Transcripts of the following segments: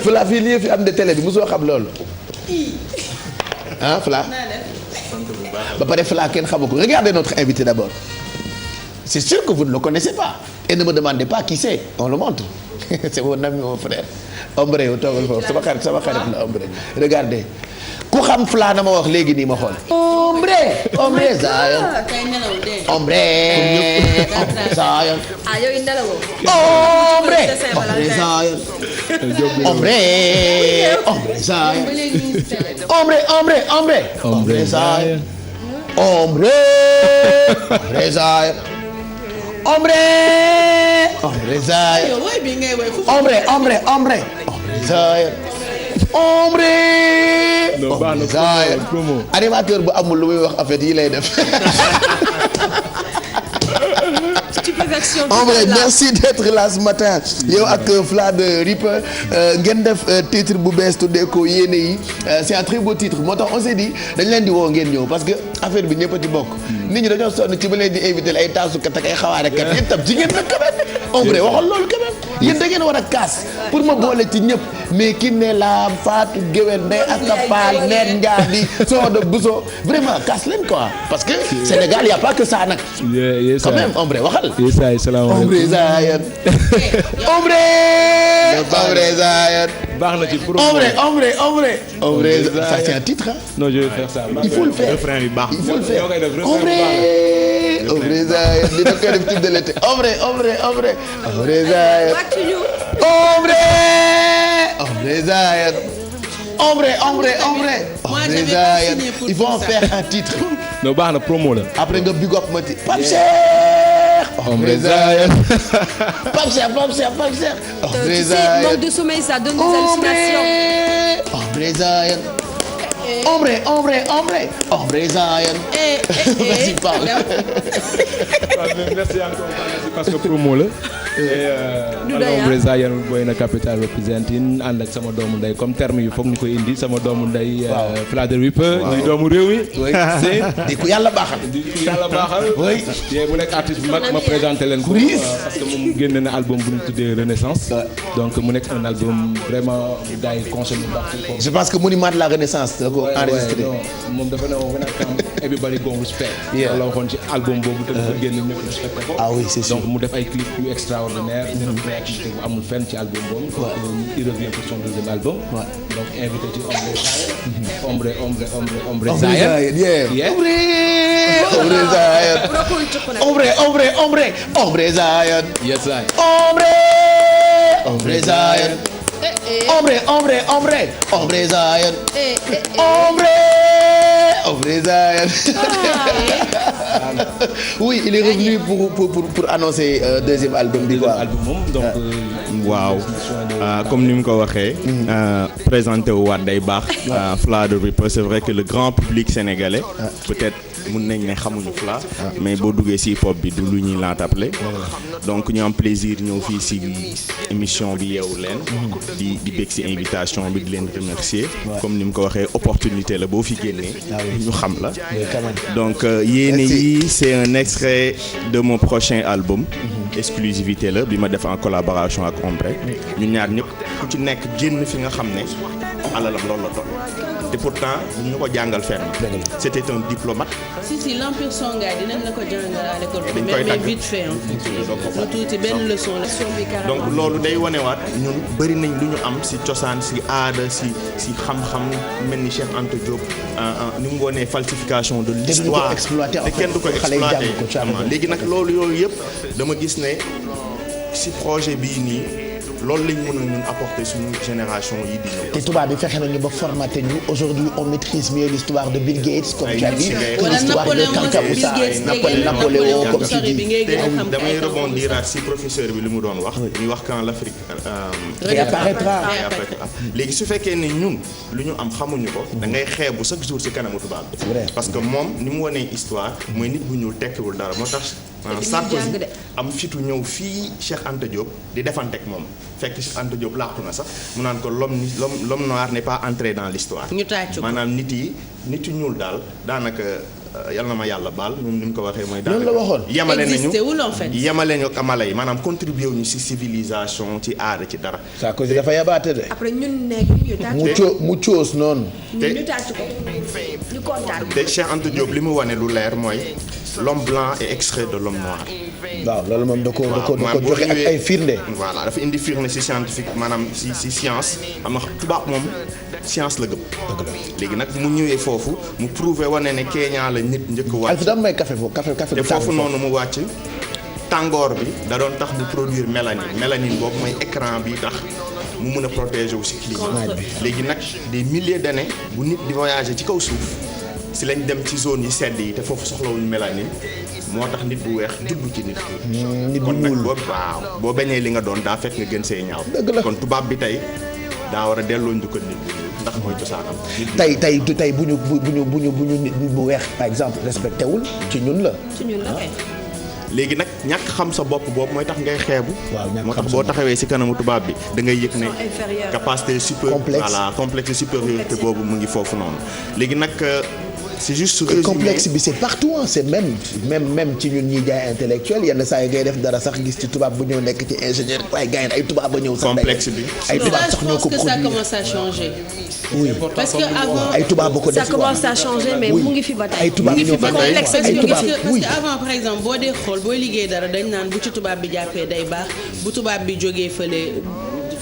Fla fii lii fi am de télé bi mosoo xam loolu ah Fla ba pare Fla kenn xamu ko regardez notre invité d'abord c'est sûr que vous ne le connaissez pas et ne me demandez pas qui c'est on le montre c'est mon ami mon frère Ombre yow toogal foofu sama xarit la Ombre regardez ku xam Fla na ma wax léegi nii ma xool. Ombre Zion. Ombre Zion. Ombre Zion. Ombre Zion. Ombre Zion. Ombre Zion. Ombre Zion. Ombre Zion. Animateur bu amul lu muy wax en fait yi lay def. Ombre merci d'être là ce matin yow ak Fla de Ripper ngeen def titre bu bees tuddee ko yéene yi c'est un très beau titre moo tax on s'est dit dañ leen di woo ngeen ñëw parce que affaire bi ñëpp a ci bokk nit ñi dañoo sonn ci ba leen di invité ay taasukat ak ay xawaarekat yéen tam jigéen nag quand même Ombre waxal loolu quand même yéen da ngeen war a kaas pour ma boole ci ñëpp mais ki ne la Fatou Guewel Ndeye Asapal Nen Ndiaye Soda Bousso vraiment kaas leen quoi parce que Sénégal y a pas que ça nag quand même Ombre waxal Ombre Zion. Ombre Zion. baax na ci pour Ombre ça c'est un titre hein? Non je vais faire ça. Il faut le faire. Refrain bi baax. Il faut le faire. Ombre Zion dina ko def type de l'été. Ombre Zion. Ombre Zion. Ombre Zion. Il faut en faire un titre. non baax na promo la. après nga big up ma ti Pape Cheikh. Ombre Zion. Pape Cheikh. Ombre Zion. Manque de sommeil, ça donne des hallucinations. Ombre Zion. Ombre Zion. Vas-y parle. Merci encore parce que promo la. Ombre Zion booy na capital representing ànd ak sama doomu ndey comme terme yi foog ñu koy indi sama doomu ndey. Fla de Ripper. ñuy doomu réew mi. di ko yàlla baaxal. oui. bu nekk artiste bu mag ma présenté leen ko. parce que moom génne na album bu ñu tuddee Renaissance. donc mu nekk un album vraiment gars yi consommé baax. je pense que monument de la Renaissance la ko enregistré. moom dafa ne when I come everybody go respect. la waxoon ci album boobu te dafa génn ñëpp respecté ko. ah oui c'est sûr donc mu def ay clip yu extraordinaire. def réactivité bu amul fenn ci album boobu. il revient pour son deuxième album. donc invité ci Ombre Zion. Ombre Zion. Yes I. Ombre Zion. Ombre Zion. Ombre Zion. Oui, il est revenu pour annoncer deuxième album bi quoi. Donc waaw comme ni mu ko waxee. présenté wu waat day baax. Fla de Ripper c'est vrai que le grand public sénégalais. peut-être mun nañ ne xamuñu Fla. mais boo duggee ci hip hop bi du lu ñuy laatable. donc ñu am plaisir ñëw fii ci émission bi Yeewu Leen. di bég ci invitation bi di leen remercier. comme ni mu ko waxee opportunité la boo fi génnee. ñu xam la. donc yéene yi c'est un extrait de mon prochain album. exclusivité la bi ma def en collaboration ak Ombre. ñun ñaar ñëpp ku ci nekk génn fi nga xam ne alalam loolu la toll. te pourtant ñu ko jàngal fenn. c'était un diplomate. si l'Empire Songhai dinañ la ko jàngal à l'école. dañ koy tàgg vite fait en fait. tuuti benn leçon la. donc loolu day wanewaat ñun bëri nañ lu ñu am ci cosaan ci aada ci xam-xam mel ni Cheikh Anta Diop ni mu wonee falsification de l'histoire te kenn du ko exploité léegi nag loolu yooyu yëpp dama gis ne ci projet bii nii loolu lañ mën a ñun apporter suñu génération yi di ñëw. te tubaab bi fexe nañu ba formaté ñu aujourd'hui on maîtrise mieux l'histoire de Bill Gates comme tu as dit que l'histoire de Kankapousa Napoléon comme tu dis. damay rebondir ci professeur bi li mu doon wax. ñu wax quand l'Afrique réapparaîtra. léegi su fekkee ne ñun lu ñu am xamuñu ko. da ngay xeebu chaque jour ci kanamu tubaab bi. parce que moom ni mu wanee histoire mooy nit bu ñuul tekkiwul dara moo tax. Sarkozy am fitu ñëw fii Cheikh Anta Diop di defanteeg moom fekk Cheikh Anta Diop laaxtu na sax mu naan ko l'homme noir n'est pas entré dans l'histoire maanaam nit yu ñuul daal daanaka yal na ma yàlla baal moom ni mu ko waxee mooy. loolu la waxoon yemale nañu existé wul en fait. yemale ñu ak amala yi maanaam contribué wu ñu ci civilisation ci aada ci dara. Sarkozy dafa yabaate de. après ñun nekk ñu tàcc mu coos noonu. ñu tàcc ko ñu kontaan. te Cheikh Anta Diop li mu wane lu leer mooy l'homme blanc est extrait de l'homme noir. waaw loolu moom da ko joxe ak ay firnde. voilà dafa indi firnde ci scientifique maanaam ci science xam nga tubaab moom science la gëm. léegi nag mu ñëwee foofu mu prouvé wane ne Kenya la nit njëkk wàcc. Alfi dama may café foofu café te foofu noonu mu wàcc tàngoor bi da doon tax mu produire mélanine boobu mooy écran bi tax mu mën a protéger wu ci climat léegi nag des milliers d'années bu nit di voyager ci kaw suuf ci lañ dem ci zone yi sedd yi te foofu soxlawuñ mélanine moo tax nit bu weex jublu ci nit ki. nit bu kon nag ñuul boo bañee li nga doon daa fekk nga gën see ñaaw. dëgg la kon tubaab bi tey daa war a delloo njukkal nit bu ñuul ndax mooy cosaanam. tey bu ñu nit bu weex par exemple respecté wul ci ñun la. ci ñun la kay. léegi nag ñàkk xam sa bopp boobu mooy tax ngay xeebu. waaw ñàkk moo xam tax sa boo bopp. taxawee ci kanamu tubaab bi da ngay yëg ne inférieur. capacité complexe supériorité boobu mu ngi foofu noonu léegi nag c'est juste résumé. complexe bi c'est partout hein, c'est même ci ñun ñi jaay intellectuel yenn saa yi ngay def dara sax gis ci tubaab bu ñëw nekk ci ingénieur waaye gars yi ay tubaab ba ñëw sax complexe bi. ay tubaab sax je ñoo pense ko que ça produire commence à changer. oui parce que avant. ay tubaab bu ko def ça commence à changer mais mu ngi fi ba tey. ay tubaab mu ngi fi ñoo ba ko complexe ay bi tubaab parce oui que avant par exemple boo dee xool booy liggéey dara dañ naan bu ci tubaab bi jàppee day baax bu tubaab bi jógee fële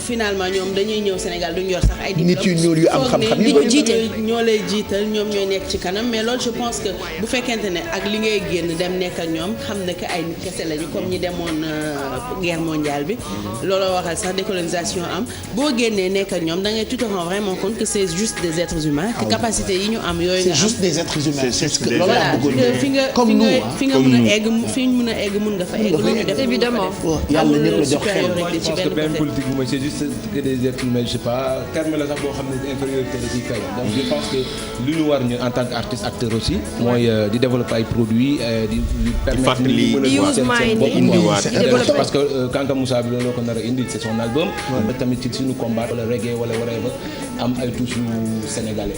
finalement ñoom dañuy ñëw Sénégal duñ yor sax ay diplôme nit yu ñuul yu am xam-xam yi ko jiite ñoo lay jiital ñoom ñooy nekk ci kanam mais loolu je pense que bu fekkente ne ak li ngay génn dem nekk ak ñoom xam ne que ay nit kese lañu comme ñi demoon guerre mondiale bi looloo waxal sax décolonisation am boo génnee nekk ak ñoom da ngay tu te rends vraiment compte que c'est juste des êtres humains te capacité yi ñu am yooyu c'est nga am juste des êtres humains C'est juste que des loolu voilà laa bëggoon fi nga comme nous fi nga mën a egg fi ñu mën a egg mën nga fa egg lu ñu def Évidemment. yàlla ñëpp la jox xel. supériorité ci je pense que benn benn côté politique bu mooy c'est juste que des êtres humains je sais pas terme la sax boo xam ne infériorité da ciy feeñ donc je pense que lu ñu war ñu en tant qu'artiste acteur aussi mooy di développer ay produits di permettre nit ñi mën a use mind bopp indiwaat. di développer. parce que Kanka Moussa bi looloo ko nar a indi c'est son album ba tamit ci suñu combat wala reggae wala whatever am ay touches yu sénégalais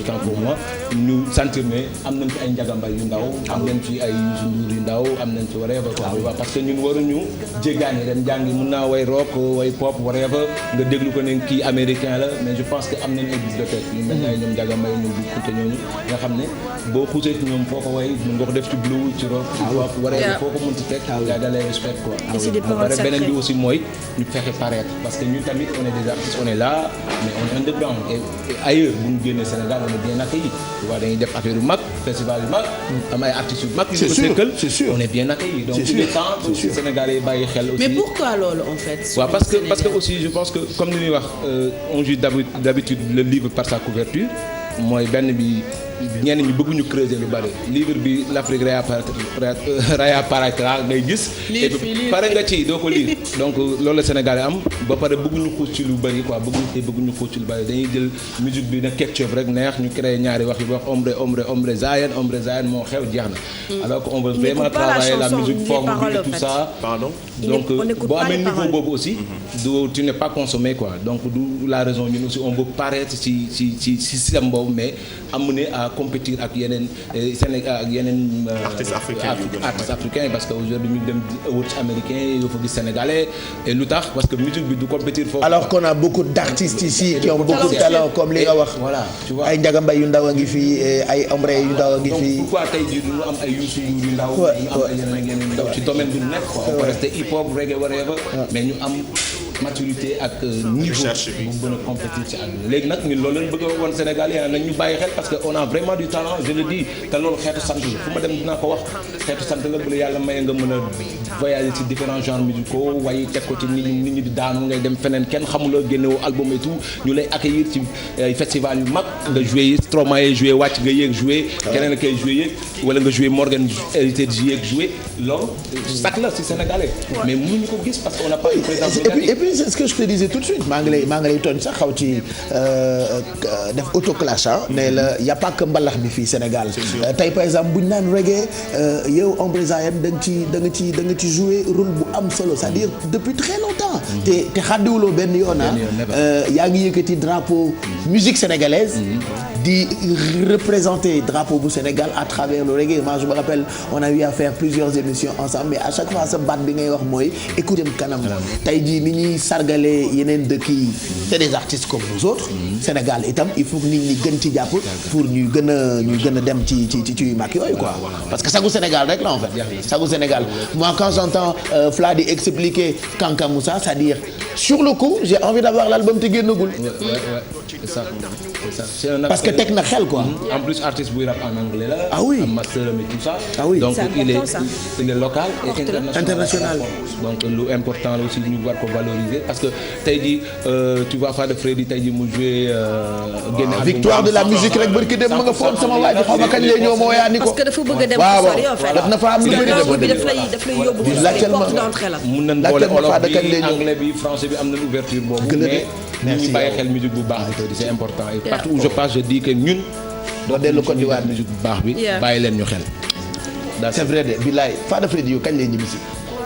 autant pour moi ñu sentir ne am nañ fi ay njagambay yu ndaw am nañ fi ay Youssou Ndour yu ndaw am nañ fi whatever quoi parce que ñun waruñu jéggaani dem jàngi mun naa way rock way pop whatever nga déglu ko ne kii américain la mais je pense que am nañ ay bibliothèque yu mel ne ñoom njagambay ñoom bu kute ñooñu nga xam ne boo xuusee ci ñoom foo ko way mën nga ko def ci blues ci rock ci pop whatever foo ko mën ci teg gaa da lay respect quoi c'est des paroles sacrées. beneen bi aussi mooy ñu fexe paraître parce que ñun tamit on est des artistes on est là mais on est underground et ailleurs bu ñu génnee Sénégal on est bien accueillis tu vois dañuy def affaire yu mag festival yu mag am ay artistes yu mag yu ko sekkal on est bien accueillis donc il est temps aussi Sénégalais yi bàyyi xel aussi mais pourquoi loolu en fait waaw parce que aussi je pense que comme ni ñuy wax on juge d'habitude le livre par sa couverture mooy benn bi ñenn ñi bëgguñu creuser lu bari livre bi l'Afrique réapparaîtra ngay gis et pare nga ci doo ko lire donc loolu la Sénégalais am ba pare bëgguñu xuus ci lu bari quoi bëgguñu xuus ci lu bari dañuy jël musique bi na ketchup rek neex ñu créer ñaari wax yi wax ombre Zayen moo xew jeex na alors que on veut vraiment travailler la musique forme bi et tout ça Pardon. donc boo amee niveau boobu aussi tu n'es pas consommé quoi donc du la raison ñun aussi on veut paraître ci système boobu mais amener à compétir ak yeneen Sénégal ak yeneen Artistes africains parce que aujourd'hui ñu dem awards américains yoo fa gis sénégalais et lu tax parce que musique bi du compétir foofu alors qu'on a beaucoup d'artistes ici qui ont beaucoup de talent comme li nga wax voilà tu vois ay njagambay yu ndaw a ngi fii ay ombre yu ndaw a ngi donc fii pourquoi tey jii du ñu am ay Youssou Ndour yu ndaw ñu am ay yeneen ak yeneen yu ndaw ci domaine bu nekk quoi on peut rester hip hop reggae whatever mais ñu am maturité ak niveau Recherche bi. bu mën a compétir ci àdduna léegi nag ñun loolu lañ bëgg a woon Sénégal yi nañ ñu bàyyi xel parce que on a vraiment du talent je le dis te loolu xeetu sant la fu ma dem dinaa ko wax xeetu sant la bu la yàlla maye nga mën a voyager ci différents genres musicaux waaye teg ko ci nit ñi di daanu ngay dem feneen kenn xamuloo génnewoo album et tout ñu lay accueillir ci ay festival yu mag nga joué Stromae joué wàcc nga yéeg joué keneen a koy joué yéeg wala nga joué Morgan Heritage yéeg joué loolu sac la ci Sénégalais mais mënuñu ko gis parce que on n'a pas une présence et puis c'est ce que je te disais tout de suite maa ngi lay tooñ sax xaw ci def autoclash ne la y a pas que mbalax bi fii Sénégal tey par exemple bu ñu naan reggae yow Ombre Zayen da nga ci jouer rôle bu am solo c'est-à-dire depuis très longtemps te xàddiwuloo benn yoon yaa ngi yëkkati drapeau musique sénégalaise di représenter drapeau bu Sénégal à travers le reggae. Moi je me rappelle on a eu à faire plusieurs émissions ensemble mais à chaque fois sa baat bi ngay wax mooy écoutez kanam tey jii ni ñuy sargalee yeneen dëkk yi c'est des artistes comme nous autres Sénégal itam il faut que nit ñi gën ci jàpp pour ñuy gën a dem ci yu mag yooyu quoi parce que sagu Sénégal rek la en fait sagu Sénégal moi quand j'entends Fla di expliquer Kanka Moussa c'est-à-dire sur le coup j'ai envie d'avoir l'album te génnagul c'est ça. C'est un parce que teg na xel quoi. En plus artiste buy rap en anglais la. Ah oui. am master et tout ça. Ah oui. Donc il est local et international. Donc lu important la aussi ñu war ko valoriser parce que tey jii tu vois Fada Freddy tey jii mu joué génne victoire de la musique rek barki dem ma nga foon sama waa ji xaw ma kañ lay ñëw moo yaa ni ko. parce que dafa bëgg a dem waaw sori en fait. daf na fa am lu bëri bi daf lay yóbbu porte d'entrée la. mun nañ boole olof bi anglais bi français bi am nañ ouverture boobu mais ñu bàyyi xel musique bu baax bi c'est important et partout où je passe je dis que ñun doo dellu Côte d'Ivoire musique bu baax bi bàyyi leen ñu xel c'est vrai de bilaay Fada Freddy yow kañ lay ñibbi si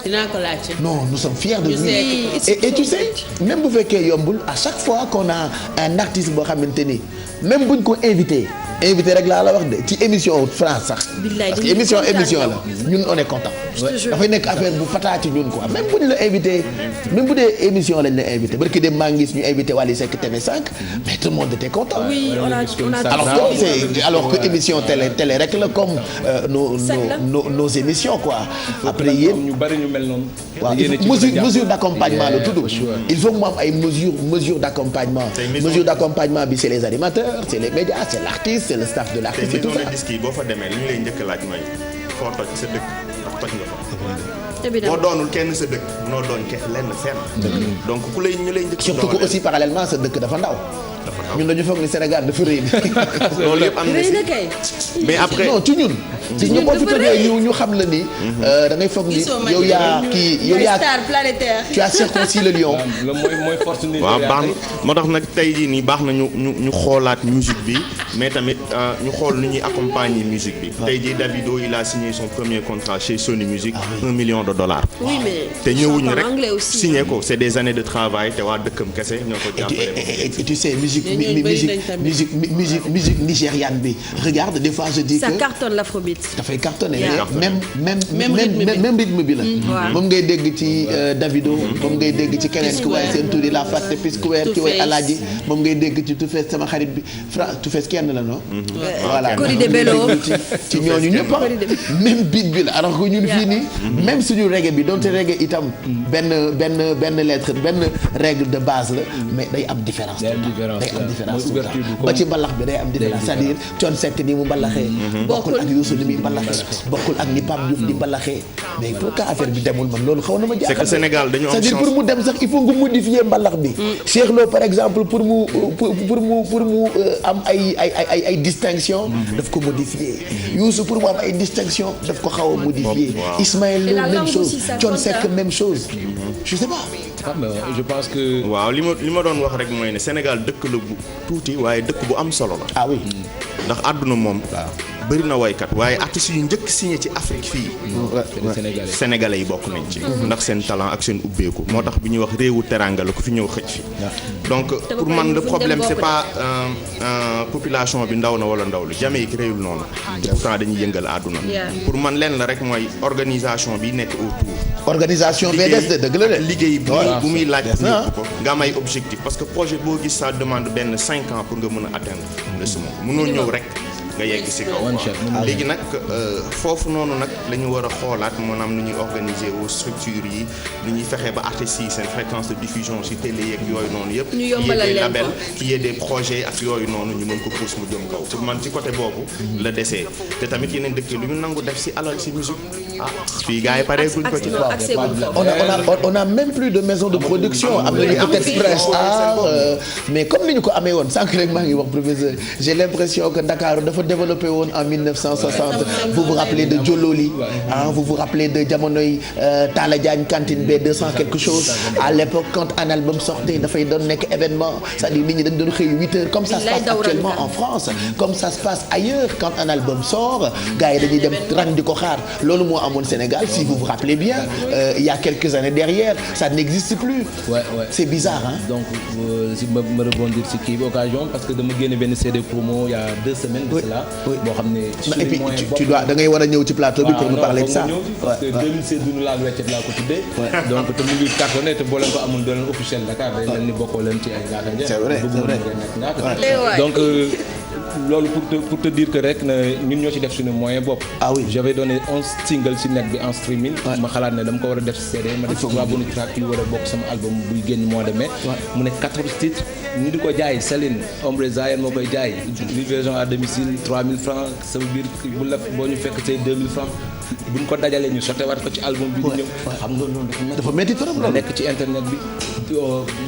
dinaa ko laajte. non nous sommes fiers de vous et tu sais même bu fekkee yombul à chaque fois qu'on a un artiste boo xamante ni même buñ ko invité rek laa la wax de ci émission France sax parce que émission la ñun on est content dafay nekk affaire bu fataa ci ñun quoi même bu ñu la invité même bu dee émission lañ la invité barki dem maa ngi gis ñu invité Wally Seck TV5 mais tout le monde était content oui on a alors que émission télé rek la comme nos émissions quoi après yéen ñu bari ñu mel noonu waaw mesure d'accompagnement la tudd il faut que mu am ay mesure d'accompagnement bi c'est les animateurs c'est les médias c'est l'artiste c'est le staff de l'artiste et tout ça. disque yi boo fa demee li ñu lay njëkk laaj mooy foo toj sa dëkk ndax toj nga fa. évidemment boo doonul kenn sa dëkk munoo doon lenn fenn. donc ku lay ñu lay njëkk. surtout que aussi parallèlement sa dëkk dafa ndaw. ñun dañu foog ni Sénégal dafa rëy. loolu yëpp am na si mais après non ci ñun. ci ñun boo fi tojee ñu xam la ni. da ngay foog ni yow yaa star planétaire. tu as circoncis le lion. mooy force ni waaw baax na moo tax nag tey jii nii baax na ñu xoolaat musique bi mais tamit ñu xool nu ñuy accompagner musique bi. tey jii Davido il a signé son premier contrat chez Sony Music. $1 million. oui mais te ñëwuñu rek signé ko c'est des années de travail te waa dëkkam kese ñoo ko jàppale. et tu sais musique nigériane bi regarde des fois je dis que ça cartonne l'afrobeat. dafay cartonner même rythme bi la. moom ngay dégg ci Davido. moom ngay dégg ci keneen ku waaye seen tur yi la fàtte Pisquare ci way Alaaji moom ngay dégg ci Toufès sama xarit bi Toufès kenn la non. voilà Corridé Bello ci ñooñu ñëpp même beat bi la alors que ñun fii nii. même suñu reggae bi donte reggae itam benn lettre benn règle de base la mais day am différence. day am différence ba ci mbalax bi day am différence c'est-à-dire Thione Seck ni mu mbalaxee bokkul ak Youssou ni muy mbalaxee bokkul ak ni Pape Diouf di mbalaxee mais pourquoi affaire bi demul man loolu xaw na ma jaaxal. c'est que Sénégal dañu am chance c'est-à-dire pour mu dem sax il faut nga modifier mbalax bi. Cheikh Lo par exemple pour mu am ay distinction daf ko modifier. Youssou pour mu am ay distinction daf ko xaw a modifier. Ismaël Lo même chose Thione Seck même chose je sais pas. je pense que. waaw li ma doon wax rek mooy ne Sénégal dëkk la bu tuuti waaye dëkk bu am solo la. ah oui. ndax àdduna moom. bëri na waykat waaye artistes yu njëkk signé ci Afrique fii. Sénégalais yi bokk nañ ci. ndax seen talent ak seen ubbeeku. moo tax bi ñuy wax réewu teranga la ku fi ñëw xëj fi. donc pour man le problème c'est pas population bi ndaw na wala ndaw lu Jamaïque réewul noonu. te pourtant dañuy yëngal àdduna. pour man lenn la rek mooy organisation bi nekk autour. organisation BDS de dëgg la de. liggéey bu muy laaj ko nga am ay objectif parce que projet boo gis ça demande benn 5 ans pour nga mën a atteindre le sommet mënoo ñëw rek nga yegg ci kaw léegi nag foofu noonu nag la ñu war a xoolaat maanaam nu ñuy organiser aux structures yi nu ñuy fexee ba artistes yi seen fréquence de diffusion ci télé yeeg yooyu noonu yëpp ñu yombalal leen ko des labels qui y ait des projets ak yooyu noonu ñu mën ko pousse mu jëm kaw pour man ci côté boobu la desee te tamit yeneen dëkk lu ñu nangu def ci alal ci musique fii gars yi pare guñ ko ci on a même plus de maison de production am nañu peut-être Express mais comme ni ñu ko amee woon sànq rek maa ngi wax professeur j'ai l'impression que Dakar dafa développé woon en 1960 vous vous rappelez de Jololi vous vous rappelez de jamonoy Talla Diagne cantine B200 quelque chose à l'époque quand un album sortait dafay doon nekk événement c'est-à-dire nit ñi dañ doon xëy 8 heures comme ça se passe actuellement en France comme ça se passe ailleurs quand un album sort gars yi dañuy dem rang di ko xaar loolu moo amoon Sénégal si vous vous rappelez bien il y a quelques années derrière ça n'existe plus c'est bizarre donc si ma rebondir si kii bi occasion parce que dama génne benn CD promo il y a 2 semaines de cela boo xam ne et puis tu dois da ngay war a ñëw ci plateau bi pour nous parler de ça parce que 2016 du ñu laal weccet laa ko tuddee donc te mu ngi cartonné te boo leen ko amul doo leen officiel Dakar day mel ni bokkoo leen ci ay ngaaka njëriñ c'est vrai donc loolu pour te dire que rek na ñun ñoo ci def suñu moyen bopp. j'avais donné 11 singles ci net bi en streaming. ma xalaat ne dama ko war a def CD ma def ci 3 bonus tracks yu war a bokk sama album buy génn mois de mai. mu nekk 14 titres ñu di ko jaay Céline Ombre Zayen moo koy jaay. livraison à domicile 3000 francs sama biir bu la boo ñu fekk say 2000 francs bu ñu ko dajalee ñu sotteewaat ko ci album bi di ñëw. xam nga loolu dafa métti trop loolu nekk ci internet bi.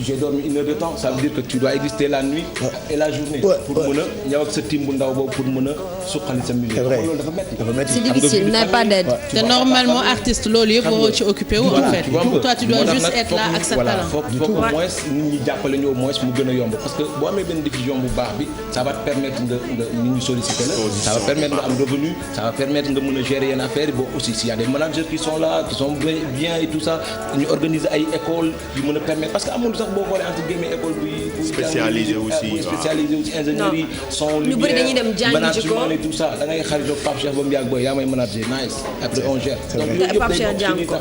j'ai dormi 1 heure de temps ça veut dire que tu dois exister la nuit et la journée. pour mën a ñëw ak sa team bu ndaw boobu pour mën a suqali sa musique. c'est vrai loolu dafa métti. c'est difficile n'a pas d'aide. te normalement artiste loolu yëpp waroo ci occupé wu en fait. toi tu dois juste être là ak sa talent. foog au moins nit ñi jàppale ñu au moins mu gën a yomb parce que boo amee benn diffusion bu baax bi ça va te permettre nga nit ñi solliciter la. ça va permettre nga am revenu ça va permettre nga mën a gérer yenn affaire yi bon aussi s'il y a des managers qui sont là qui sont bien et tout ça ñu organiser ay écoles yu mën a permettre parce que amul sax boo xoolee entre guillemets école buy spécialisé aussi ingénierie son ñu bëri dañuy dem jàng ci ko et tout ça da ngay xarit ak Pape Cheikh ba mu yàgg booy yaa may manager nice après on gère donc yooyu yëpp Pape Cheikh jàng ko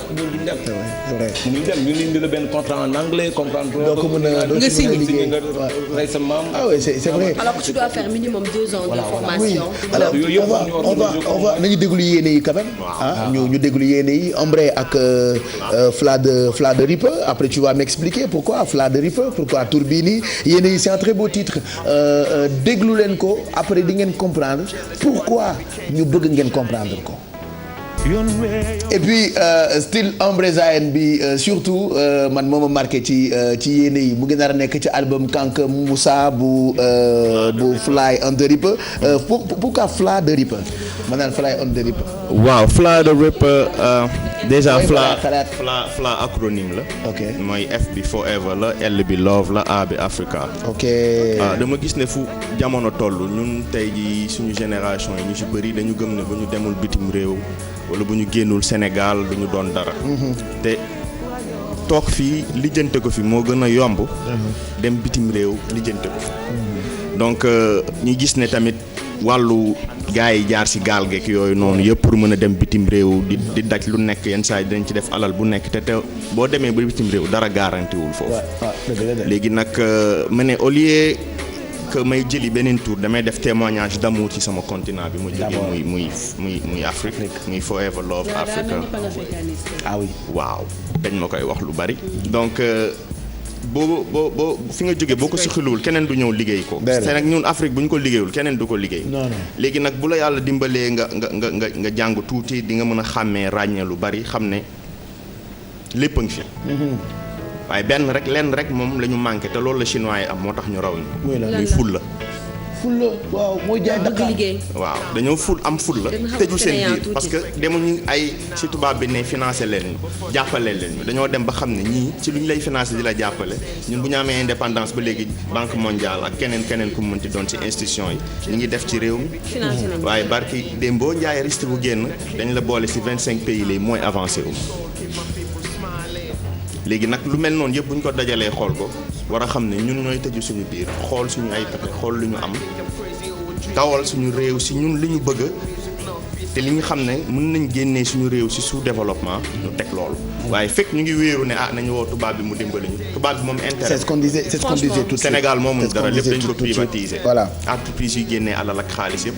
ñu dem ñu indi la benn contrat en anglais comprendre donc nga signé nga rey sa maam c'est vrai alors que tu dois faire minimum 2 ans de formation. alors on va nañu déglu yéene yi quand même ñu déglu yéene yi Ombre ak Fla de Ripper après tu vas m'expliquer pourquoi Fla de Ripper pourquoi tur bii nii yéene yi c'est un très beau titre déglu leen ko après di ngeen comprendre pourquoi ñu bëgg ngeen comprendre ko. et puis style Ombre Zayen bi surtout man moo ma marqué ci yéene yi mu ngi nar a nekk ci album Kank Moussa bu Fly on the Ripper pourquoi Fla de Ripper ma naan Fly on the Ripper. waaw Fla de Ripper déjà Fla acronyme la. ok mooy F bi forever la L bi love la A bi Africa. ok dama gis ne fu jamono toll ñun tey ji suñu génération yi ñu ci bëri dañu gëm ne bu ñu demul bitim réew. wala bu ñu génnul Sénégal du ñu doon dara. te toog fii lijjante ko fi moo gën a yomb. dem bitim réew lijjante ko fi. donc ñu gis ne tamit wàllu gars yi jaar ci gaal geek yooyu noonu yëpp pour mën a dem bitim réew di daj lu nekk yenn saa yi dañ ci def alal bu nekk te boo demee ba bitim réew dara garanti wul foofu. léegi nag ma ne au lieu que may jëli beneen tour damay def témoignage d'amour ci sama continent bi mu jógee muy Afrique muy Forever Love Africa. ah oui waaw dañ ma koy wax lu bari donc boo fi nga jógee boo ko suxiluwul keneen du ñëw liggéey ko. c'est nag ñun Afrique bu ñu ko liggéeyul keneen du ko liggéey. léegi nag bu la yàlla dimbalee nga jàng tuuti di nga mën a xàmmee ràññee lu bari xam ne lépp a ngi fi. waaye lenn rek moom la ñu manqué te loolu la chinois yi am moo tax ñu raw ñu. muy fulla. waaw mooy jaay Dakar waaw dañoo am fulla tëju seen biir parce que demuñu ay ci tubaab bi ne financé leen ñu jàppale leen ñu dañoo dem ba xam ne ñii ci lu ñu lay financé di la jàppale ñun bu ñu amee indépendance ba léegi banque mondiale ak keneen ku mënti doon ci institution yi ñu ngi def ci réew mi. waaye barki Dembo Ndiaye risque bu génn dañ la boole ci 25 pays les moins avancés léegi nag lu mel noonu yëpp bu ñu ko dajalee xool ko war a xam ne ñun ñooy tëju suñu biir xool suñu ay pexe xool lu ñu am tawal suñu réew ci ñun li ñu bëgg te li ñu xam ne mën nañ génnee suñu réew ci sous-développement ñu teg loolu. waaye fekk ñu ngi wéeru ne nañu woo tubaab bi mu dimbali ñu tubaab bi moom intérêt. c'est ce qu'on disait tout Sénégal moomu dara lépp dañ ko privatiser. voilà entreprise yu génnee alal ak xaalis yëpp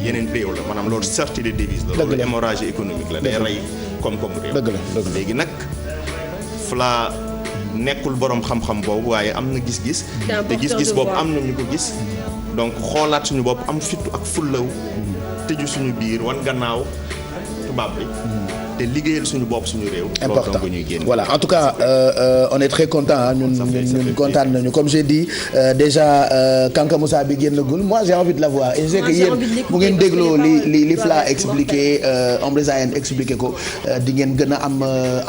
yeneen réew la maanaam loolu sortie de devise la. loolu hémorragie économique la day rey koom-koomu réew. dëgg la léegi nag. Fla nekkul borom xam-xam boobu waaye am na gis-gis te gis-gis boobu am na ñu ko gis donc xoolaat suñu bopp am fitu ak fullaw tëju suñu biir wan gannaaw tubaab bi te liggéeyal suñu bopp suñu réew. important loolu ñuy génn. voilà en tout cas on est très content ñun kontaan nañu comme j'ai dit déjà Kanka Moussa bi génnagul moi j'ai envie de la voir et je sais que yéen bu ngeen dégloo li Fla expliqué Ombre Zayen expliqué ko di ngeen gën a am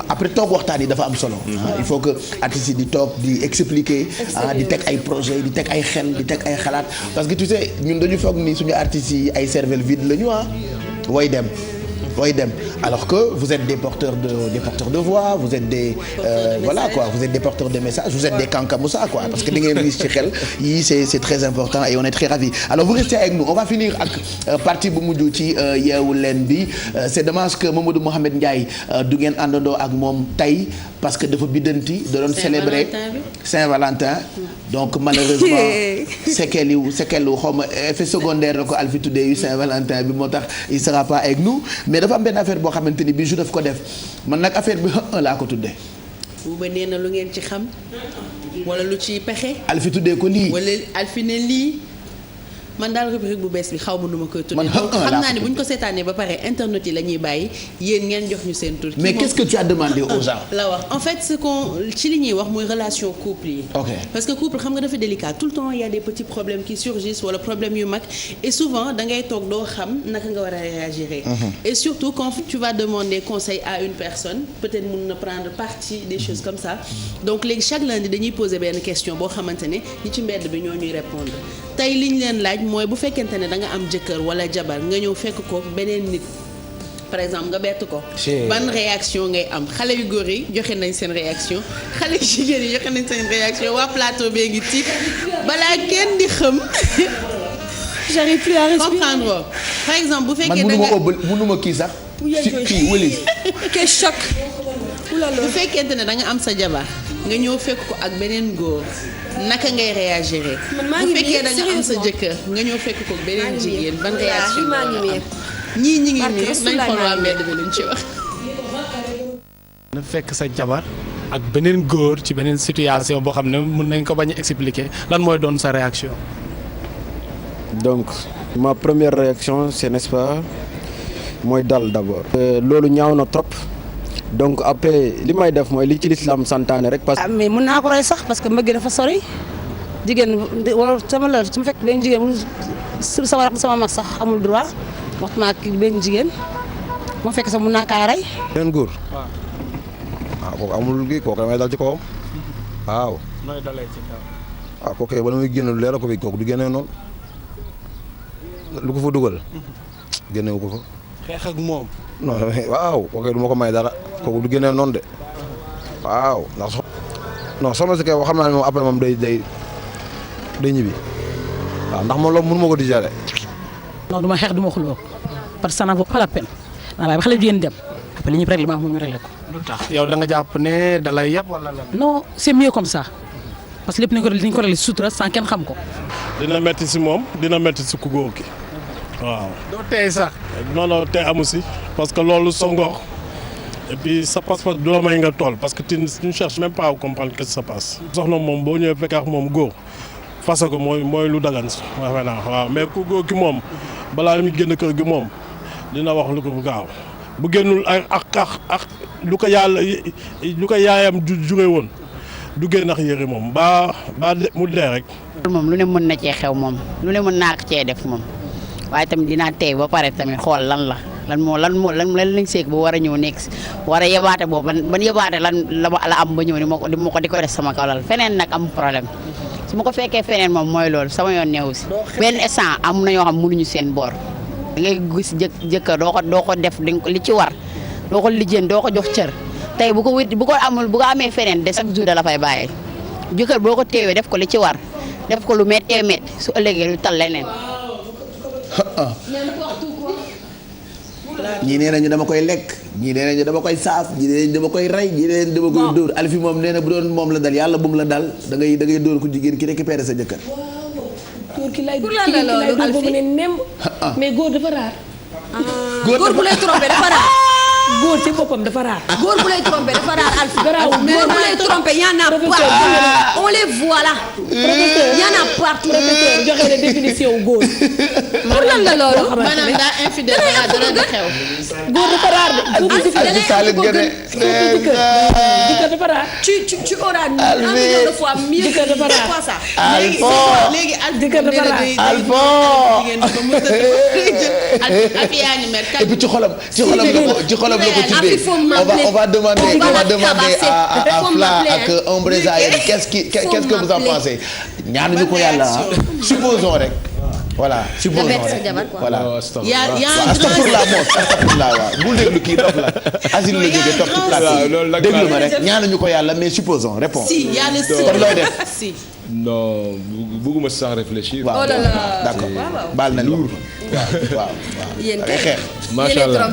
après toog waxtaan yi dafa am solo. il faut que artistes yi di toog di expliquer di teg ay projet di teg ay xel di teg ay xalaat parce que tu sais ñun dañu foog ni suñu artistes yi ay cervelle vide la ñu way dem alors que vous êtes des porteurs de voix vous êtes des voilà quoi vous êtes des porteurs de messages vous êtes des Kanka Moussa quoi parce que li ngeen gis ci xel yi c'est très important et on est très ravis alors vous restez avec nous on va finir ak partie bu mujj ci yeewu leen bi c'est dommage que Mamadou Mohamed Ndiaye du ngeen àndandoo ak moom tey parce que dafa biddanti da doon célébrer Saint-Valentin donc malheureusement séquelles xaw ma effet secondaire la ko Alfi tuddee yu Saint-Valentin bi moo tax il sera pas avec nous mais dafa am benn affaire boo xamante ni Bijou daf ko def man nag affaire bi laa ko tuddee. buuba nee na lu ngeen ci xam wala lu ci pexe. Alfi tuddee ko lii wala Alfi ne lii. man daal rubrique bu bees bi xaw ma nu ma koy tuddee. man xam naa ne bu ñu ko seetaanee ba pare internet yi la ñuy bàyyi yéen ngeen jox ñu seen tur. mais qu'est-ce que tu as demandé aux gens. la wax en fait ce qu'on ci li ñuy wax mooy relation couple yi. ok parce que couple xam nga dafa délicat tout le temps il y a des petits problèmes qui surgissent wala problèmes yu mag et souvent da ngay toog doo xam naka nga war a réagir. et surtout quand tu vas demander conseil à une personne peut-être mun na prendre parti des choses comme ça donc léegi chaque lundi dañuy poser benn question boo xamante ne ñi ci mbedd bi ñoo ñuy répondre tey li ñu leen laaj. mooy bu fekkente ne da nga am jëkkër wala jabar nga ñëw fekk ko beneen nit par exemple nga bett ko. ban réaction ngay am xale yu góor yi joxe nañ seen réaction xale yu jigéen yi joxe nañ seen réaction waa plateau bee ngi tiit balaa kenn di xam. j'arrive plus à respirer comprendre par exemple bu fekkee man mënuma kii sax. kii wëli. quel choc. bu fekkente ne da nga am sa jabar nga ñëw fekk ko ak beneen góor. naka ngay réagir bu fekkee da nga am sa jëkkër nga ñëw fekk ko beneen jigéen ban réaction ñii ñi ngi miir nañ xool waa mbedd bi luñ ci wax. na fekk sa jabar ak beneen góor ci beneen situation boo xam ne mën nañ ko bañ a expliquer lan mooy doon sa réaction. donc ma première réaction c'est n'est-ce pas mooy dal d'abord. loolu ñaaw na trop. donc après li may def mooy li ci lislaam santaane rek parce que. mais mun naa ko rey sax parce que mbëgg dafa sori jigéen wala sama la su ma fekk benn jigéen mu sama mag sax amul droit waxtuma ak benn jigéen moo fekk sax mun naa kaa rey. beneen góor. waaw kooku amul kii kooku damay dal ci kawam waaw. nooy dalee ci kaw. waaw kooku bala muy génn lu leer ko fi kooku du génnee noonu lu ko fa dugal génnewu ko fa. xeex ak moom. non waaw kooku du ma ko may dara kooku du génnee noonu de waaw ndax non soxna si kay xam naa ne moom après moom day ñibbi waaw ndax moom loolu mënu ma ko digérer. non du ma xeex du ma xuloo parce que ça n'en vaut pas la peine naa bàyyi ba xale jigéen dem après li ñu réglé maa moom ñu réglé ko. lu tax yow da nga jàpp ne da lay yeb wala lan. non c'est mieux comme ça parce que lépp dañ ko réglé sutura sans kenn xam ko. dina metti si moom dina metti si ku góor gi waaw. doo tey sax. non tey amu si parce que loolu sa ngor et puis sa passeport du la may nga tool parce que tu ne cherches même pas à comprendre qu'est-ce qui se passe. soxna moom boo ñëwee fekk ak moom góor fase ko mooy lu dagan si waaw mais ku góor gi moom balaa muy génn kër gi moom dina wax lu ko gaaw bu génnul ak lu ko yaayam jure woon du génn ak yére moom ba mu dee rek. moom lu ne mën na cee xew moom lu ne mën naa ko cee def moom waaye tamit dinaa tey ba pare tamit xool lan lañ seeg ba war a ñëw nekk war a yebaate boobu ban yebaate lan la am ba ñëw di ko def sama kaw lal feneen nag am problème su ma ko fekkee feneen moom mooy loolu sama yoon neewu si benn instant am na ñoo xam mënuñu seen boor da ngay gis jëkkër doo ko def li ci war doo ko lijjeen doo ko jox cër tey bu ko amee feneen de chaque jour da la fay bàyyi jëkkër boo ko téewee def ko li ci war def ko lu méttee métti su ëllëgee lu tal leneen. ñii nee nañu dama koy lekk ñii nee nañu dama koy saaf ñii nee nañu dama koy rey ñii nee nañu dama koy dóor Alfi moom nee na bu doon moom la dal yàlla bu mu la dal da ngay dóor ku jigéen ki récupérer sa jëkkër. góor ki lay dóor ba mu ne nemb mais góor dafa raar. góor bu lay trompé dafa raar. góor ci boppam dafa raar. góor bu lay trompé dafa raar Alfi. garaawul góor bu lay trompé y en a partout. On les voit là. professeur y en a partout. professeur joxe na définition góor. pour lan la loolu. maanaam daa infidèle balaa dara di xew. góor dafa raar de. Alfi Salim Guèye jëkkër dafa raar. tu auras un million de fois mieux. jëkkër dafa raar. quoi ça. léegi jëkkër dafa raar. Alfi yaa ngi mer et puis ci xolam la ko tuddee. on va demander à Fla ak Ombre Zayen qu'est-ce que vous en pensez. ñaanuñu ko yàlla supposons rek. voilà supposons rek voilà. astafurlah waaw bul déglu kii dof la. asile la jógee topp ci plateau déglu ma rek ñaanuñu ko yàlla mais supposons réponse. si y a le kon looy def. si. non bëgguma sans réfléchir. waaw d'accord baal nañ la waaw. yéen xeex. macha allah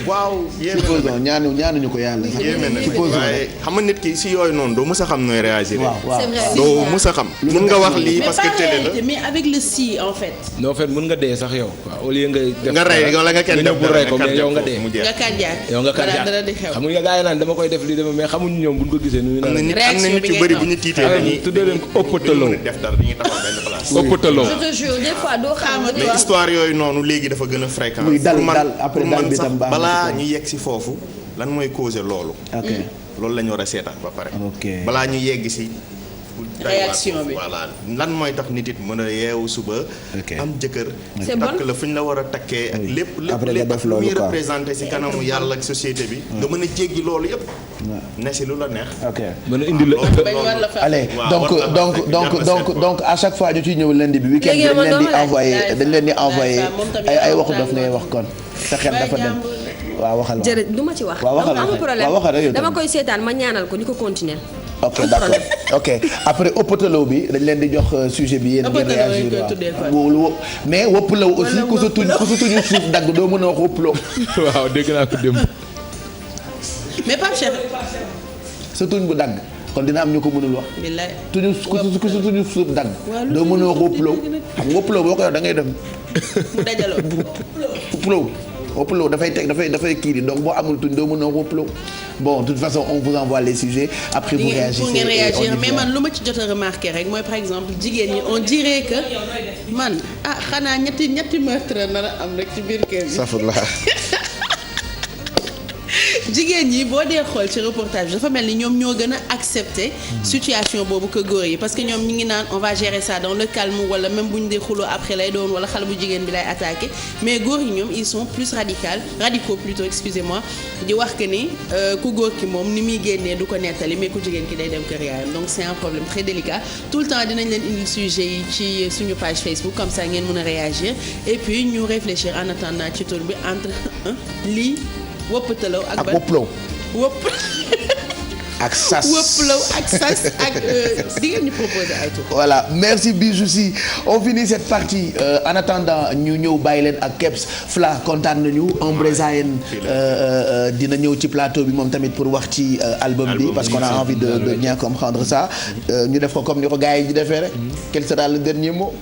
waaw yéen supposons ñaanuñu ko yàlla. waaye xam nga nit ki si yooyu noonu doo mës a xam nooy réagir. c'est vrai doo mës a xam. mun nga wax lii parce que télé la. mais avec le si en fait. non en fait mun nga dee sax yow. waaw au lieu nga rey wala nga kenn def bu rey ko mais yow nga dee. nga kànjaar. yow nga kànjaar dara di xew. xam nga gars yi naan dama koy def lii dama mais xamuñu ñoom buñ ko gisee nu am na nit yu bëri bu ñu tiitee dañuy tuddee leen ko ëppatalo def dara dañuy taxaw benn place. ëppatalo. je te jure des fois doo xam. mais histoire yooyu noonu léegi dafa gën a fréquent. muy dal après dal bi tam baax balaa ñu yegg si foofu lan mooy causer loolu. loolu la ñu war a seetaan ba pare. balaa ñu yegg si. réaction bi voilà lan mooy tax nit it mën a yeewu suba. am jëkkër. c'est bon takk la fu ñu la war a takkee ak lépp après nga def lu loolu muy quoi représenté si kanamu yàlla ak société bi. nga mën a jéggi loolu yëpp. ne si lu la neex. mën a indi la allez donc à chaque fois ñu ciy ñëw lundi bi week-end dañ leen di envoyé ay waxu daf ngay wax kon sa xel dafa dem. waaw waxal jërëjëf du ma ci wax. waaw waxal amul problème waaw waxal dama koy seetaan ma ñaanal ko ni ko continuer. ok d'accord ok après ëppatalaw bi dañ leen di jox sujet bi yéen ngeen réagir waaw mais wëppalaw aussi ku sa tuñu suuf dagg doo mën a wax wëppalaw. waaw dégg naa ko démb. mais Pape Cheikh. sa tuñ bu dagg kon dina am ñu ko mënul wax. billaay ku sa tuñu suuf dagg. doo mën a wax wëppalaw xam nga wëppalaw boo ko yor da ngay dem. mu dajaloo. wëppalaw dafay kii di donc boo amul tuñ doo mën a wax wëppalaw. bon de toute façon on vous envoie les sujets après vous réagissez pour ngeen réagir mais man lu ma ci jot a remarqué rek mooy par exemple jigéen ñi on dirait que man xanaa ñetti meurtre nar a am rek ci biir kër gi. safurlah. jigéen ñi boo dee xool ci reportage dafa mel ni ñoom ñoo gën a accepter situation boobu que góor yi parce que ñoom ñi ngi naan on va gérer ça dans le calme wala même bu ñu dee xuloo après lay doon wala xale bu jigéen bi lay attaquer mais góor yi ñoom ils sont plus radicaux plutôt excusez-moi di wax que ni ku góor ki moom ni muy génnee du ko nettali mais ku jigéen ki day dem kër yaayam donc c'est un problème très délicat tout le temps dinañ leen indil sujet yi ci suñu page Facebook comme ça ngeen mën a réagir et puis ñu réfléchir en attendant ci tour bi entre lii wëppatalaw ak wëppalaw wëpp ak sas wëppalaw ak sas ak di ngeen ñu proposer ay tour. voilà merci Bijou si on finit cette partie en attendant ñu ñëw bàyyi leen ak Kebs Fla kontaan nañu Ombre Zayen dina ñëw ci plateau bi moom tamit pour wax ci album bi parce qu'on a envie de bien comprendre ça ñu def ko comme ni ko gars yi di defee rek quel sera le dernier mot.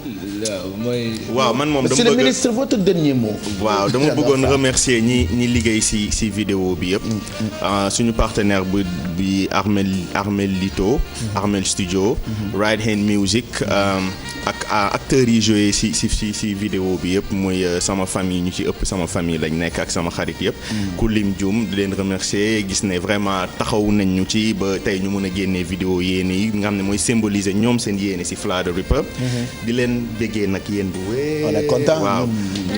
waaw man moom monsieur le ministre votre dernier mot. waaw dama bëggoon remercier ñi liggéey ci vidéo bi yëpp. suñu partenaire bi Armel Lito. Armel Studio. Right Hand Music. ak acteurs yi joué ci vidéo bi yëpp muy sama famille ñu ci ëpp sama famille lañ nekk ak sama xarit yëpp. ku lim Dioum di leen remercier gis ne vraiment taxaw nañ ñu ci ba tey ñu mën a génnee vidéo yéene yi nga xam ne mooy symboliser ñoom seen yéene ci Fla the Ripper. di leen béggee nag yéen bu wéy. on est content waaw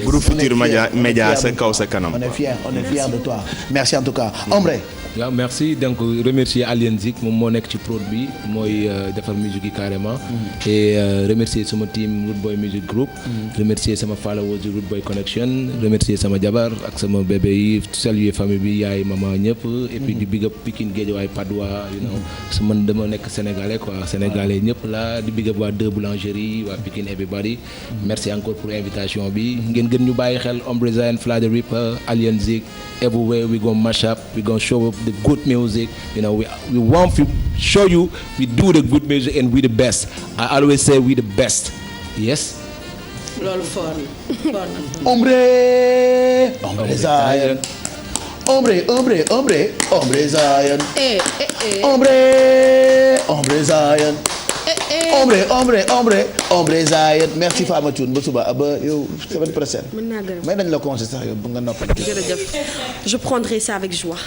groupe Futurs Médias sa kaw sa kanam. on est fier de toi merci en tout cas Ombre. waaw merci donc remercier Alien Zik moom moo nekk ci prod bi mooy defar musique yi carrément. et remercier sama team Root Boy Music Group. remercier sama followers yi Root Boy Connection. remercier sama jabar ak sama bébé yi saluer famille bi yaay maman ñëpp. et puis di big up Pikine Guédiawaye Padoua you know su man dama nekk sénégalais quoi sénégalais ñëpp la di big up waa deux boulangeries waa Pikine everybody. merci encore pour invitation bi ngeen gën ñu bàyyi xel Ombre Zayen Fla the Ripper Alien Zik everywhere we gonna mash up we gonna show up the good music you know we want to show you we do the good music and we the best I always say we the best yes loolu fort na Ombre Zayen Ombre Zayen Ombre Zayen ombre Zayed merci Fama Thioune ba suba ba yow semaine prochaine. mën naa gërëm may nañ la conseil sax yow bu nga noppal. jërëjëf je prendrai ça avec joie.